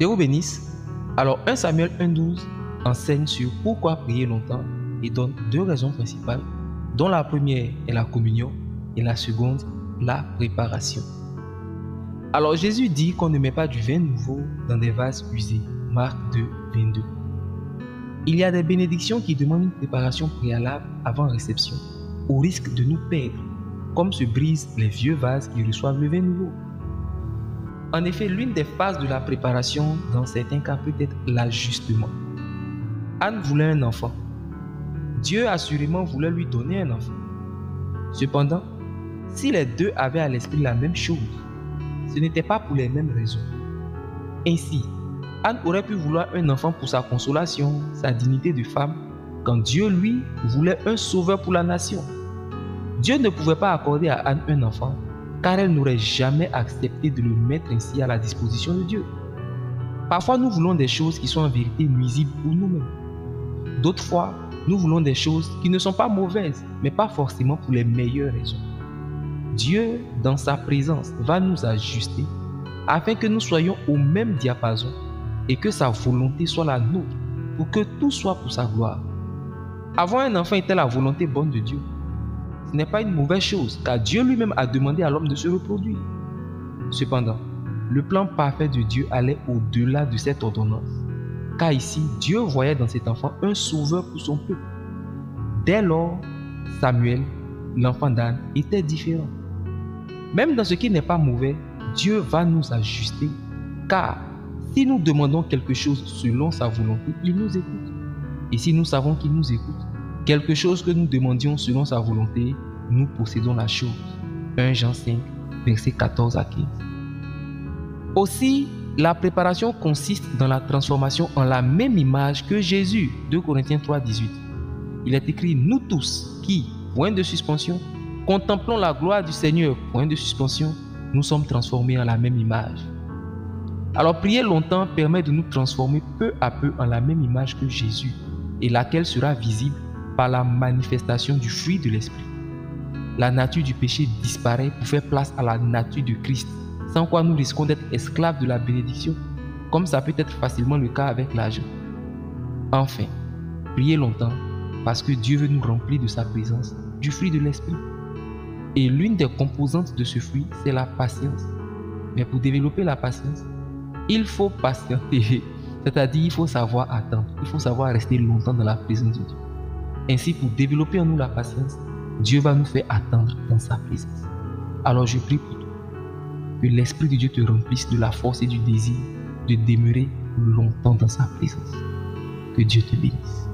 Dieu vous bénisse. Alors 1 Samuel 1,12 enseigne sur pourquoi prier longtemps et donne deux raisons principales, dont la première est la communion et la seconde, la préparation. Alors Jésus dit qu'on ne met pas du vin nouveau dans des vases usés. Marc 2, 22. Il y a des bénédictions qui demandent une préparation préalable avant réception, au risque de nous perdre, comme se brisent les vieux vases qui reçoivent le vin nouveau. En effet, l'une des phases de la préparation, dans certains cas, peut être l'ajustement. Anne voulait un enfant. Dieu assurément voulait lui donner un enfant. Cependant, si les deux avaient à l'esprit la même chose, ce n'était pas pour les mêmes raisons. Ainsi, Anne aurait pu vouloir un enfant pour sa consolation, sa dignité de femme, quand Dieu, lui, voulait un sauveur pour la nation. Dieu ne pouvait pas accorder à Anne un enfant, car elle n'aurait jamais accepté de le mettre ainsi à la disposition de Dieu. Parfois, nous voulons des choses qui sont en vérité nuisibles pour nous-mêmes. D'autres fois, nous voulons des choses qui ne sont pas mauvaises, mais pas forcément pour les meilleures raisons. Dieu, dans sa présence, va nous ajuster afin que nous soyons au même diapason et que sa volonté soit la nôtre pour que tout soit pour sa gloire. Avoir un enfant était la volonté bonne de Dieu. Ce n'est pas une mauvaise chose, car Dieu lui-même a demandé à l'homme de se reproduire. Cependant, le plan parfait de Dieu allait au-delà de cette ordonnance, car ici, Dieu voyait dans cet enfant un sauveur pour son peuple. Dès lors, Samuel, l'enfant d'Anne, était différent. Même dans ce qui n'est pas mauvais, Dieu va nous ajuster, car si nous demandons quelque chose selon sa volonté, il nous écoute. Et si nous savons qu'il nous écoute, quelque chose que nous demandions selon sa volonté, nous possédons la chose. 1 Jean 5, versets 14 à 15. Aussi, la préparation consiste dans la transformation en la même image que Jésus. 2 Corinthiens 3, 18. Il est écrit, nous tous qui, point de suspension, contemplons la gloire du Seigneur, point de suspension, nous sommes transformés en la même image. Alors prier longtemps permet de nous transformer peu à peu en la même image que Jésus, et laquelle sera visible par la manifestation du fruit de l'esprit. La nature du péché disparaît pour faire place à la nature de Christ, sans quoi nous risquons d'être esclaves de la bénédiction, comme ça peut être facilement le cas avec l'argent. Enfin, priez longtemps parce que Dieu veut nous remplir de sa présence, du fruit de l'esprit. Et l'une des composantes de ce fruit, c'est la patience. Mais pour développer la patience, il faut patienter, c'est-à-dire il faut savoir attendre, il faut savoir rester longtemps dans la présence de Dieu. Ainsi, pour développer en nous la patience, Dieu va nous faire attendre dans sa présence. Alors je prie pour toi, que l'Esprit de Dieu te remplisse de la force et du désir de demeurer longtemps dans sa présence. Que Dieu te bénisse.